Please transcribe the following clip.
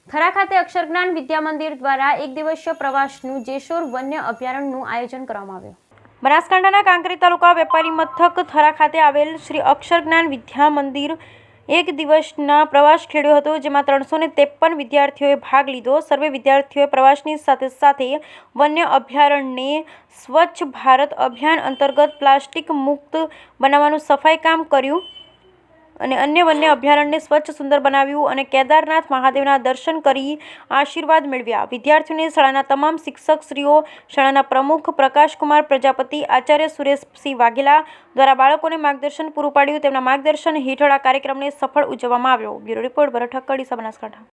થરા ખાતે અક્ષરજ્ઞાન વિદ્યા મંદિર દ્વારા એક દિવસીય પ્રવાસનું જેશોર વન્ય અભયારણ્યનું આયોજન કરવામાં આવ્યું. બનાસકાંઠાના કાંકરેજ તાલુકા વેપારી મથક થરા ખાતે આવેલ શ્રી અક્ષરજ્ઞાન વિદ્યા મંદિર એક દિવસના પ્રવાસ ખેડ્યો હતો, જેમાં 353 વિદ્યાર્થીઓએ ભાગ લીધો. સર્વે વિદ્યાર્થીઓએ પ્રવાસની સાથે સાથે વન્ય અભયારણ્યને સ્વચ્છ ભારત અભિયાન અંતર્ગત પ્લાસ્ટિક મુક્ત બનાવવાનું સફાઈ કામ કર્યું અને અન્ય વન્ય અભયારણ્યને સ્વચ્છ સુંદર બનાવ્યું અને કેદારનાથ મહાદેવના દર્શન કરી આશીર્વાદ મેળવ્યા. વિદ્યાર્થીઓને શાળાના તમામ શિક્ષકશ્રીઓ, શાળાના પ્રમુખ પ્રકાશકુમાર પ્રજાપતિ, આચાર્ય સુરેશસિંહ વાઘેલા દ્વારા બાળકોને માર્ગદર્શન પૂરું પાડ્યું. તેમના માર્ગદર્શન હેઠળ આ કાર્યક્રમને સફળ ઉજવવામાં આવ્યો. બ્યુરો રિપોર્ટ ભરત ઠક્કર, ડીસા, બનાસકાંઠા.